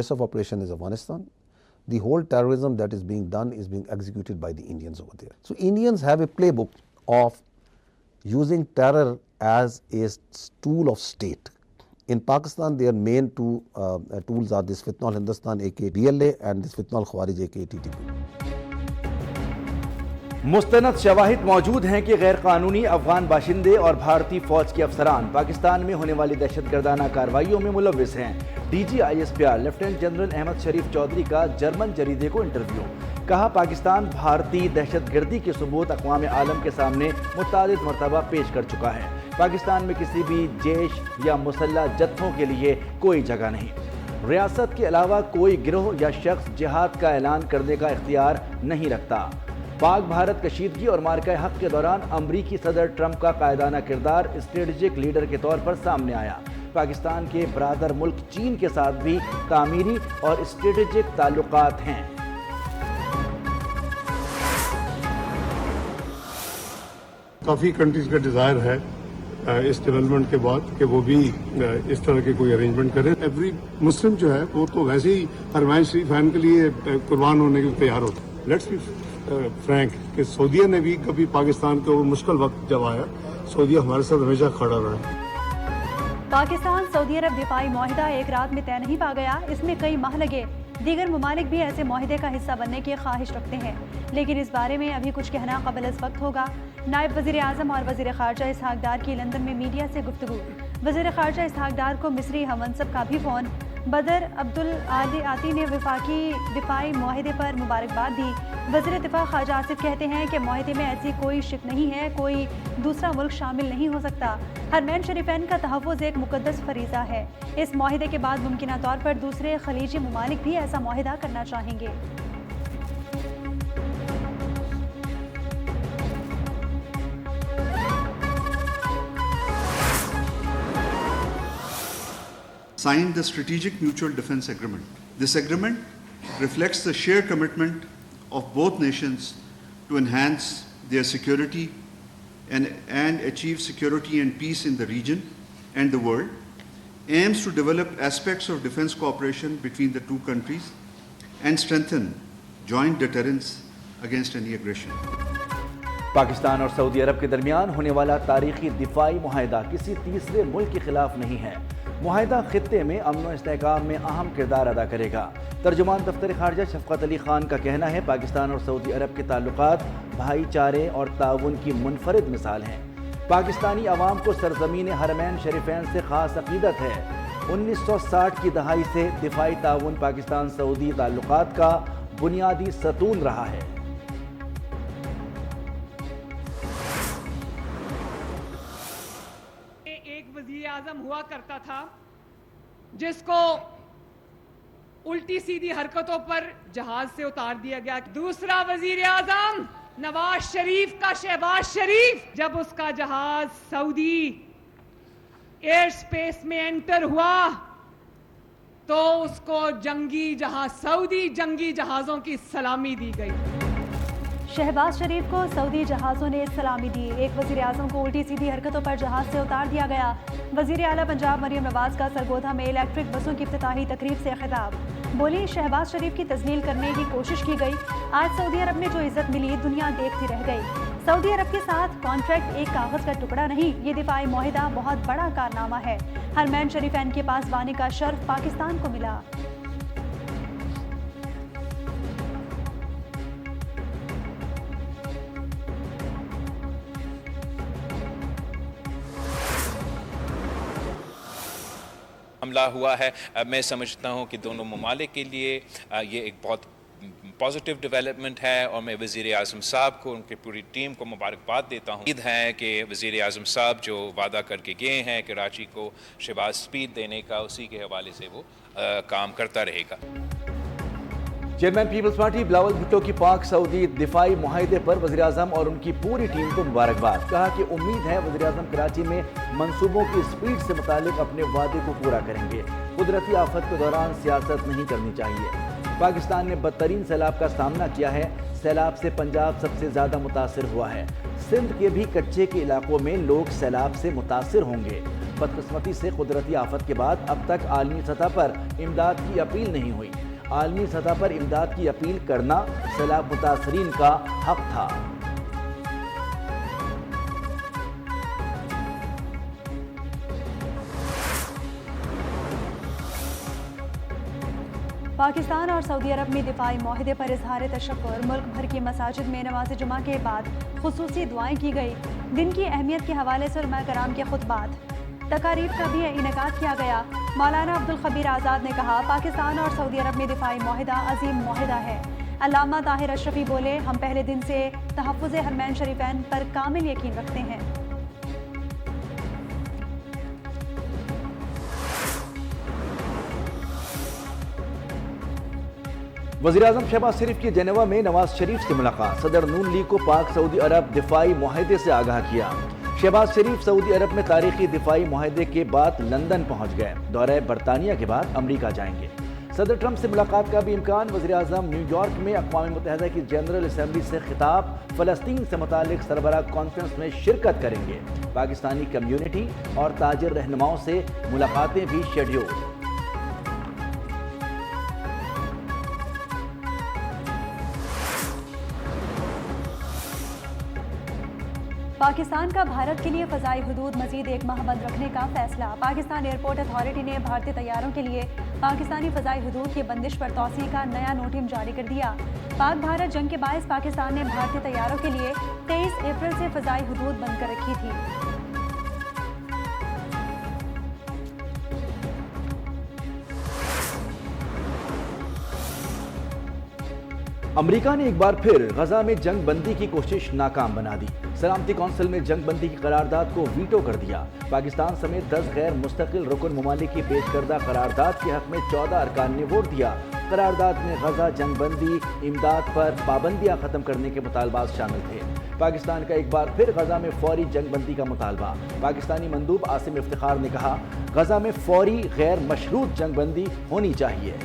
base of operation is Afghanistan. The whole terrorism that is being done is being executed by the Indians over there. So Indians have a playbook of using terror as a tool of state. In Pakistan, their main two tools are this Fitna Hindustan aka DLA and this Fitna Khawarij aka TTP. مستند شواہد موجود ہیں کہ غیر قانونی افغان باشندے اور بھارتی فوج کے افسران پاکستان میں ہونے والی دہشت گردانہ کارروائیوں میں ملوث ہیں۔ D G I S P R lieutenant general Ahmed Sharif Chaudhry کا جرمن جریدے کو انٹرویو۔ کہا پاکستان بھارتی دہشت گردی کے ثبوت اقوام عالم کے سامنے متعدد مرتبہ پیش کر چکا ہے۔ پاکستان میں کسی بھی جیش یا مسلح جتھوں کے لیے کوئی جگہ نہیں۔ ریاست کے علاوہ کوئی گروہ یا شخص جہاد کا اعلان کرنے کا اختیار نہیں رکھتا۔ پاک بھارت کشیدگی اور مارکہ حق کے دوران امریکی صدر ٹرمپ کا قائدانہ کردار اسٹریٹجک لیڈر کے طور پر سامنے آیا۔ پاکستان کے برادر ملک چین کے ساتھ بھی تعمیری اور اسٹریٹجک تعلقات ہیں۔ کافی کنٹریز کا ڈیزائر ہے اس ڈیولپمنٹ کے بعد کہ وہ بھی اس طرح کے کوئی ارینجمنٹ کریں۔ ایوری مسلم جو ہے وہ تو ویسے ہی حرمین شریفین کے لیے قربان ہونے کے لیے تیار ہوتا ہے۔ لیٹس بی فرینک کہ سعودیہ نے بھی کبھی پاکستان کے مشکل وقت جب آیا سعودیہ ہمارے ساتھ ہمیشہ کھڑا رہا ہے۔ پاکستان سعودی عرب دفاعی معاہدہ ایک رات میں طے نہیں پا گیا، اس میں کئی ماہ لگے۔ دیگر ممالک بھی ایسے معاہدے کا حصہ بننے کی خواہش رکھتے ہیں، لیکن اس بارے میں ابھی کچھ کہنا قبل از وقت ہوگا۔ نائب وزیر اعظم اور وزیر خارجہ اسحاق ڈار کی لندن میں میڈیا سے گفتگو۔ وزیر خارجہ اسحاق ڈار کو مصری ہم منصب کا بھی فون۔ بدر عبدالعاطی نے وفاقی دفاعی معاہدے پر مبارکباد دی۔ وزیر دفاع خارجہ آصف کہتے ہیں کہ معاہدے میں ایسی کوئی شک نہیں ہے، کوئی دوسرا ملک شامل نہیں ہو سکتا۔ حرمین شریفین کا تحفظ ایک مقدس فریضہ ہے۔ اس معاہدے کے بعد ممکنہ طور پر دوسرے خلیجی ممالک بھی ایسا معاہدہ کرنا چاہیں گے۔ signed the Strategic Mutual Defense Agreement. This agreement reflects the shared commitment of both nations to enhance their security and achieve security and peace in the region and the world, aims to develop aspects of defense cooperation between the two countries and strengthen joint deterrence against any aggression. Pakistan اور سعودی عرب کے درمیان ہونے والا تاریخی دفاعی معاہدہ کسی تیسرے ملک کے خلاف نہیں ہے۔ معاہدہ خطے میں امن و استحکام میں اہم کردار ادا کرے گا۔ ترجمان دفتر خارجہ شفقت علی خان کا کہنا ہے پاکستان اور سعودی عرب کے تعلقات بھائی چارے اور تعاون کی منفرد مثال ہیں۔ پاکستانی عوام کو سرزمین حرمین شریفین سے خاص عقیدت ہے۔ 1960 کی دہائی سے دفاعی تعاون پاکستان سعودی تعلقات کا بنیادی ستون رہا ہے۔ وزیر اعظم ہوا کرتا تھا جس کو الٹی سیدھی حرکتوں پر جہاز سے اتار دیا گیا۔ دوسرا وزیر اعظم نواز شریف کا شہباز شریف، جب اس کا جہاز سعودی ایئر سپیس میں انٹر ہوا تو اس کو سعودی جنگی جہازوں کی سلامی دی گئی۔ شہباز شریف کو سعودی جہازوں نے سلامی دی۔ ایک وزیر اعظم کو الٹی سیدھی حرکتوں پر جہاز سے اتار دیا گیا۔ وزیر اعلیٰ پنجاب مریم نواز کا سرگودھا میں الیکٹرک بسوں کی افتتاحی تقریب سے خطاب۔ بولی شہباز شریف کی تذلیل کرنے کی کوشش کی گئی، آج سعودی عرب میں جو عزت ملی دنیا دیکھتی رہ گئی۔ سعودی عرب کے ساتھ کانٹریکٹ ایک کاغذ کا ٹکڑا نہیں، یہ دفاعی معاہدہ بہت بڑا کارنامہ ہے۔ حرمین شریفین کے پاس بانے کا شرف پاکستان کو ملا۔ حملہ ہوا ہے، میں سمجھتا ہوں کہ دونوں ممالک کے لیے یہ ایک بہت پازیٹیو ڈیولپمنٹ ہے، اور میں وزیر اعظم صاحب کو ان کی پوری ٹیم کو مبارکباد دیتا ہوں۔ امید ہے کہ وزیر اعظم صاحب جو وعدہ کر کے گئے ہیں کراچی کو شہباز سپیڈ دینے کا، اسی کے حوالے سے وہ کام کرتا رہے گا۔ Chairman Peoples Party Bilawal Bhutto کی پاک سعودی دفاعی معاہدے پر وزیر اعظم اور ان کی پوری ٹیم کو مبارکباد۔ کہا کہ امید ہے وزیر اعظم کراچی میں منصوبوں کی سپیڈ سے متعلق اپنے وعدے کو پورا کریں گے۔ قدرتی آفت کے دوران سیاست نہیں کرنی چاہیے۔ پاکستان نے بدترین سیلاب کا سامنا کیا ہے۔ سیلاب سے پنجاب سب سے زیادہ متاثر ہوا ہے۔ سندھ کے بھی کچے کے علاقوں میں لوگ سیلاب سے متاثر ہوں گے۔ بدقسمتی سے قدرتی آفت کے بعد اب تک عالمی سطح پر امداد کی اپیل نہیں ہوئی۔ عالمی سطح پر امداد کی اپیل کرنا سیلاب متاثرین کا حق تھا۔ پاکستان اور سعودی عرب میں دفاعی معاہدے پر اظہار تشکر۔ ملک بھر کی مساجد میں نماز جمعہ کے بعد خصوصی دعائیں کی گئی۔ دن کی اہمیت کے حوالے سے علماء کرام کے خطبات، تقاریب کا بھی انعقاد کیا گیا۔ مولانا عبدالخبیر آزاد نے کہا، پاکستان اور سعودی عرب میں دفاعی معاہدہ عظیم معاہدہ ہے۔ علامہ طاہر اشرفی بولے، ہم پہلے دن سے تحفظ حرمین شریفین پر کامل یقین رکھتے ہیں۔ وزیراعظم شہباز شریف کی جنیوا میں نواز شریف سے ملاقات۔ صدر نون لیگ کو پاک سعودی عرب دفاعی معاہدے سے آگاہ کیا۔ شہباز شریف سعودی عرب میں تاریخی دفاعی معاہدے کے بعد لندن پہنچ گئے۔ دورہ برطانیہ کے بعد امریکہ جائیں گے۔ صدر ٹرمپ سے ملاقات کا بھی امکان۔ وزیراعظم نیو یارک میں اقوام متحدہ کی جنرل اسمبلی سے خطاب۔ فلسطین سے متعلق سربراہ کانفرنس میں شرکت کریں گے۔ پاکستانی کمیونٹی اور تاجر رہنماؤں سے ملاقاتیں بھی شیڈیول۔ پاکستان کا بھارت کے لیے فضائی حدود مزید ایک ماہ بند رکھنے کا فیصلہ۔ پاکستان ایئرپورٹ اتھارٹی نے بھارتی طیاروں کے لیے پاکستانی فضائی حدود کی بندش پر توسیع کا نیا نوٹم جاری کر دیا۔ پاک بھارت جنگ کے باعث پاکستان نے بھارتی طیاروں کے لیے 23 اپریل سے فضائی حدود بند کر رکھی تھی۔ امریکہ نے ایک بار پھر غزہ میں جنگ بندی کی کوشش ناکام بنا دی۔ سلامتی کونسل میں جنگ بندی کی قرارداد کو ویٹو کر دیا۔ پاکستان سمیت 10 غیر مستقل رکن ممالک کی پیش کردہ قرارداد کے حق میں 14 ارکان نے ووٹ دیا۔ قرارداد میں غزہ جنگ بندی، امداد پر پابندیاں ختم کرنے کے مطالبات شامل تھے۔ پاکستان کا ایک بار پھر غزہ میں فوری جنگ بندی کا مطالبہ۔ پاکستانی مندوب عاصم افتخار نے کہا، غزہ میں فوری غیر مشروط جنگ بندی ہونی چاہیے۔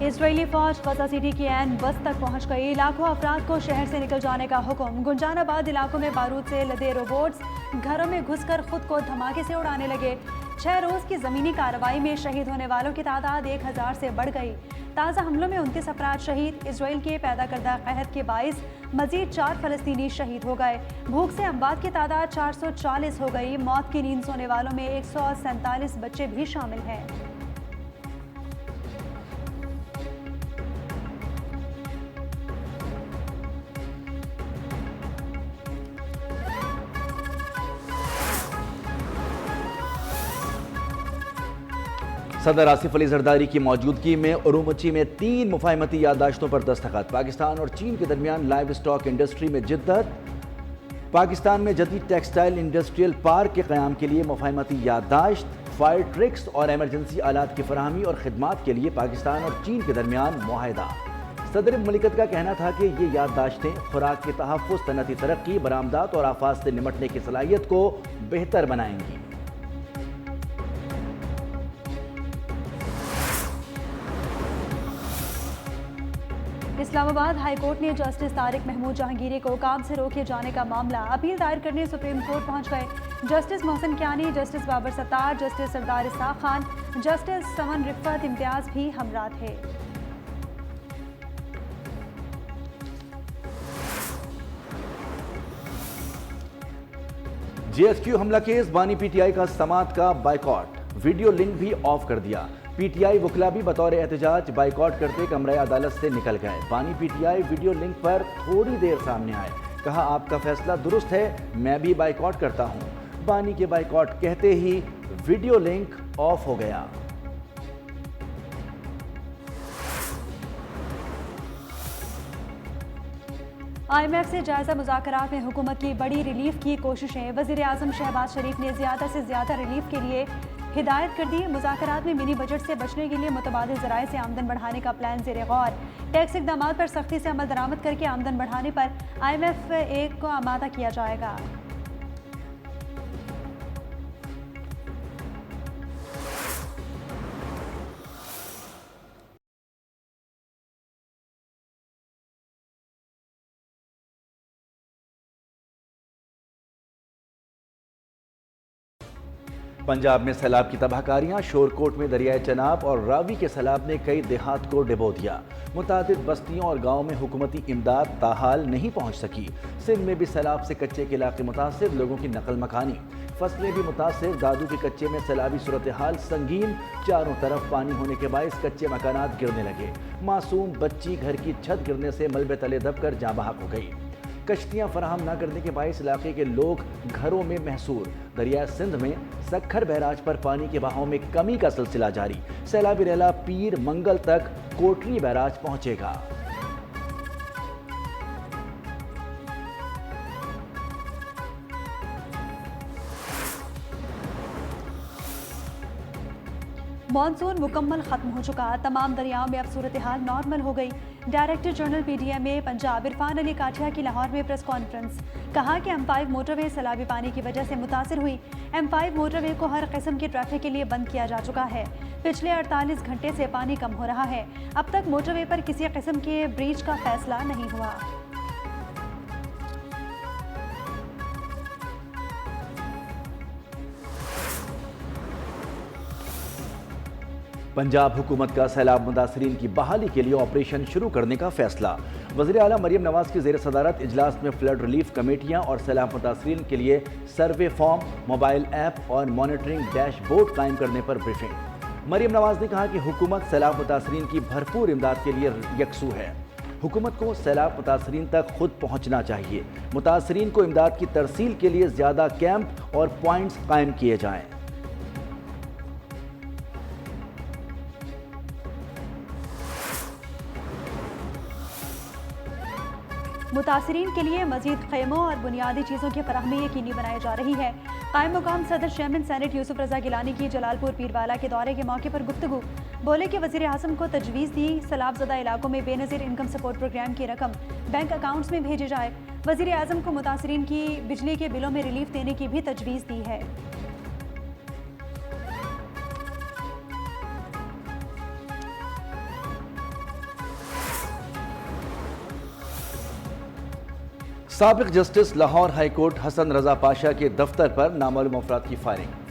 اسرائیلی فوج غزہ سٹی کی عین وسط تک پہنچ گئی۔ لاکھوں افراد کو شہر سے نکل جانے کا حکم۔ گنجان آباد علاقوں میں بارود سے لدے روبوٹس گھروں میں گھس کر خود کو دھماکے سے اڑانے لگے۔ 6 روز کی زمینی کارروائی میں شہید ہونے والوں کی تعداد 1000 سے بڑھ گئی۔ تازہ حملوں میں 29 افراد شہید۔ اسرائیل کے پیدا کردہ قحط کے باعث مزید 4 فلسطینی شہید ہو گئے۔ بھوک سے اموات کی تعداد 440 ہو گئی۔ موت کی نیند سونے والوں میں 147 بچے بھی شامل ہیں۔ صدر آصف علی زرداری کی موجودگی میں ارومچی میں 3 مفاہمتی یادداشتوں پر دستخط۔ پاکستان اور چین کے درمیان لائیو اسٹاک انڈسٹری میں جدت۔ پاکستان میں جدید ٹیکسٹائل انڈسٹریل پارک کے قیام کے لیے مفاہمتی یادداشت۔ فائر ٹرکس اور ایمرجنسی آلات کی فراہمی اور خدمات کے لیے پاکستان اور چین کے درمیان معاہدہ۔ صدر مملکت کا کہنا تھا کہ یہ یادداشتیں خوراک کے تحفظ، صنعتی ترقی، برآمدات اور آفات سے نمٹنے کی صلاحیت کو بہتر بنائیں گی۔ اسلام آباد ہائی کورٹ نے جسٹس طارق محمود جہانگیری کو کام سے روکے جانے کا معاملہ اپیل دائر کرنے سپریم کورٹ پہنچ گئے۔ جسٹس محسن کیانی، جسٹس بابر ستار، جسٹس سردار اسحاق خان، جسٹس سمن رفعت امتیاز بھی ہمراہ تھے۔ جے ایس کیو حملہ کیس، بانی پی ٹی آئی کا سماعت کا بائیکاٹ، ویڈیو لنک بھی آف کر دیا۔ پی ٹی آئی وکلا بھی بطور احتجاج بائیکاٹ کرتے کمرہ عدالت سے نکل گئے۔ بانی پی ٹی آئی ویڈیو لنک پر تھوڑی دیر سامنے آئے، کہا آپ کا فیصلہ درست ہے، میں بھی بائیکاٹ کرتا ہوں۔ بانی کے بائیکاٹ کہتے ہی ویڈیو لنک آف ہو گیا۔ آئی ایم ایف سے جائزہ مذاکرات میں حکومت کی بڑی ریلیف کی کوششیں۔ وزیر اعظم شہباز شریف نے زیادہ سے زیادہ ریلیف کے لیے ہدایت کر دی۔ مذاکرات میں منی بجٹ سے بچنے کے لیے متبادل ذرائع سے آمدن بڑھانے کا پلان زیر غور۔ ٹیکس اقدامات پر سختی سے عمل درآمد کر کے آمدن بڑھانے پر IMF کو آمادہ کیا جائے گا۔ پنجاب میں سیلاب کی تباہ کاریاں، شورکوٹ میں دریائے چناب اور راوی کے سیلاب نے کئی دیہات کو ڈبو دیا۔ متعدد بستیوں اور گاؤں میں حکومتی امداد تاحال نہیں پہنچ سکی۔ سندھ میں بھی سیلاب سے کچے کے علاقے متاثر، لوگوں کی نقل مکانی۔ فصلیں بھی متاثر، دادو کے کچے میں سیلابی صورتحال سنگین، چاروں طرف پانی ہونے کے باعث کچے مکانات گرنے لگے۔ معصوم بچی گھر کی چھت گرنے سے ملبے تلے دب کر جاں بحق ہو گئی۔ کشتیاں فراہم نہ کرنے کے باعث علاقے کے لوگ گھروں میں محصور۔ دریائے سندھ میں سکھر بیراج پر پانی کے بہاؤ میں کمی کا سلسلہ جاری۔ سیلابی ریلا پیر منگل تک کوٹلی بیراج پہنچے گا۔ مانسون مکمل ختم ہو چکا، تمام دریاؤں میں اب صورتحال نارمل ہو گئی۔ Director general PDMA Punjab Irfan Ali Kathia کی لاہور میں پریس کانفرنس، کہا کہ M5 موٹر وے سیلابی پانی کی وجہ سے متاثر ہوئی۔ M5 موٹر وے کو ہر قسم کے ٹریفک کے لیے بند کیا جا چکا ہے۔ پچھلے 48 گھنٹے سے پانی کم ہو رہا ہے۔ اب تک موٹر وے پر کسی قسم کے بریچ کا فیصلہ نہیں ہوا۔ پنجاب حکومت کا سیلاب متاثرین کی بحالی کے لیے آپریشن شروع کرنے کا فیصلہ۔ وزیر اعلیٰ مریم نواز کی زیر صدارت اجلاس میں فلڈ ریلیف کمیٹیاں اور سیلاب متاثرین کے لیے سروے فارم، موبائل ایپ اور مانیٹرنگ ڈیش بورڈ قائم کرنے پر بریفنگ۔ مریم نواز نے کہا کہ حکومت سیلاب متاثرین کی بھرپور امداد کے لیے یکسو ہے۔ حکومت کو سیلاب متاثرین تک خود پہنچنا چاہیے۔ متاثرین کو امداد کی ترسیل کے لیے زیادہ کیمپ اور پوائنٹس قائم کیے جائیں۔ متاثرین کے لیے مزید خیموں اور بنیادی چیزوں کی فراہمی یقینی بنائی جا رہی ہے۔ قائم مقام صدر چیئرمین سینٹ یوسف رضا گیلانی کی جلال پور پیروالا کے دورے کے موقع پر گفتگو، بولے کہ وزیر اعظم کو تجویز دی سیلاب زدہ علاقوں میں بے نظیر انکم سپورٹ پروگرام کی رقم بینک اکاؤنٹس میں بھیجی جائے۔ وزیر اعظم کو متاثرین کی بجلی کے بلوں میں ریلیف دینے کی بھی تجویز دی ہے۔ سابق جسٹس لاہور ہائی کورٹ حسن رضا پاشا کے دفتر پر نامعلوم افراد کی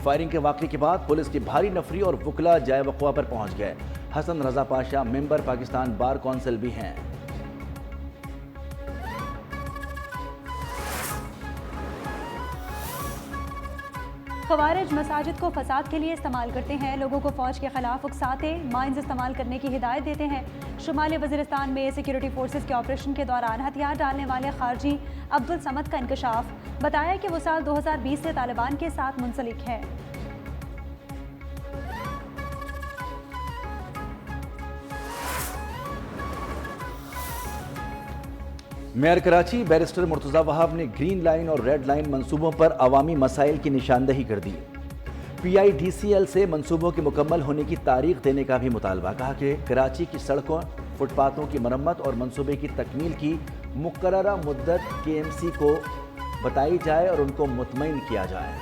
فائرنگ کے واقعے کے بعد پولیس کی بھاری نفری اور وکلا جائے وقوع پر پہنچ گئے۔ حسن رضا پاشا ممبر پاکستان بار کونسل بھی ہیں۔ خوارج مساجد کو فساد کے لیے استعمال کرتے ہیں، لوگوں کو فوج کے خلاف اکساتے، مائنز استعمال کرنے کی ہدایت دیتے ہیں۔ شمالی وزیرستان میں سیکیورٹی فورسز کے آپریشن کے دوران ہتھیار ڈالنے والے خارجی عبدالصمد کا انکشاف، بتایا کہ وہ سال 2020 سے طالبان کے ساتھ منسلک ہے۔ میئر کراچی بیرسٹر مرتضی وہاب نے گرین لائن اور ریڈ لائن منصوبوں پر عوامی مسائل کی نشاندہی کر دی۔ PIDCL سے منصوبوں کے مکمل ہونے کی تاریخ دینے کا بھی مطالبہ، کہا کہ کراچی کی سڑکوں، فٹ پاتھوں کی مرمت اور منصوبے کی تکمیل کی مقررہ مدت KMC کو بتائی جائے اور ان کو مطمئن کیا جائے۔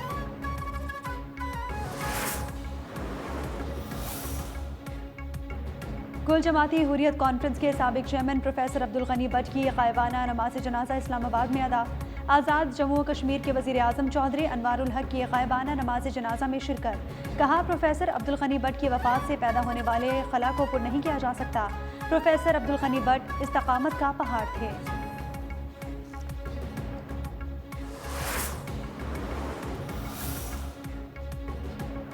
کل جماعتی حریت کانفرنس کے سابق چیئرمین پروفیسر عبدالغنی بٹ کی غائبانہ نماز جنازہ اسلام آباد میں ادا۔ آزاد جموں و کشمیر کے وزیر اعظم چودھری انوار الحق کی غائبانہ نماز جنازہ میں شرکت، کہا پروفیسر عبدالغنی بٹ کی وفات سے پیدا ہونے والے خلا کو پر نہیں کیا جا سکتا۔ پروفیسر عبدالغنی بٹ استقامت کا پہاڑ تھے۔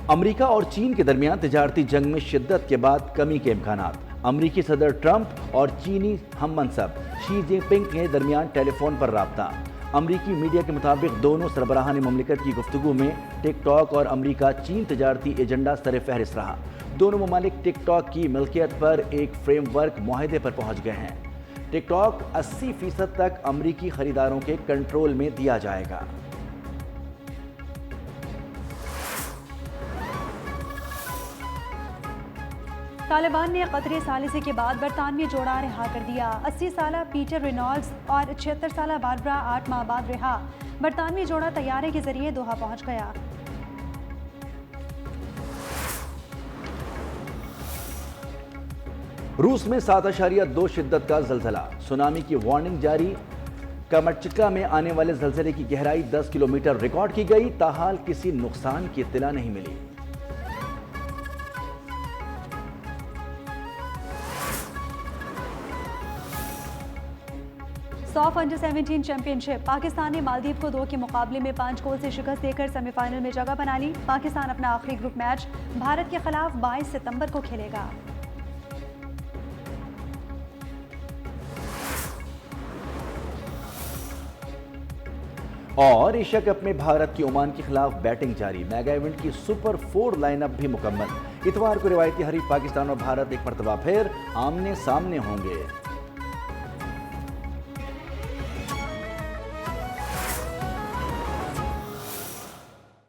امریکہ اور چین کے درمیان تجارتی جنگ میں شدت کے بعد کمی کے امکانات۔ امریکی صدر ٹرمپ اور چینی ہم منصب شی جن پنگ کے درمیان ٹیلی فون پر رابطہ۔ امریکی میڈیا کے مطابق دونوں سربراہان مملکت کی گفتگو میں ٹک ٹاک اور امریکہ چین تجارتی ایجنڈا سر فہرست رہا۔ دونوں ممالک ٹک ٹاک کی ملکیت پر ایک فریم ورک معاہدے پر پہنچ گئے ہیں۔ ٹک ٹاک 80% تک امریکی خریداروں کے کنٹرول میں دیا جائے گا۔ طالبان نے قطری ثالثی کے بعد برطانوی جوڑا رہا کر دیا۔ 80 سالہ پیٹر رینالڈز اور 76 سالہ باربرا 8 ماہ بعد رہا۔ برطانوی جوڑا طیارے کے ذریعے دوحہ پہنچ گیا۔ روس میں 7.2 شدت کا زلزلہ، سونامی کی وارننگ جاری۔ کامچٹکا میں آنے والے زلزلے کی گہرائی 10 کلومیٹر ریکارڈ کی گئی، تاحال کسی نقصان کی اطلاع نہیں ملی۔ ساف انڈر 17 چیمپئن شپ، پاکستان نے مالدیپ کو 2 کے مقابلے میں 5 گول سے شکست دے کر سیمی فائنل میں جگہ بنا لی۔ پاکستان اپنا آخری گروپ میچ بھارت کے خلاف 22 ستمبر کو کھیلے گا۔ اور ایشیا کپ میں بھارت کی عمان کے خلاف بیٹنگ جاری، میگا ایونٹ کی سپر 4 لائن اپ بھی مکمل۔ اتوار کو روایتی حریف پاکستان اور بھارت ایک مرتبہ پھر آمنے سامنے ہوں گے۔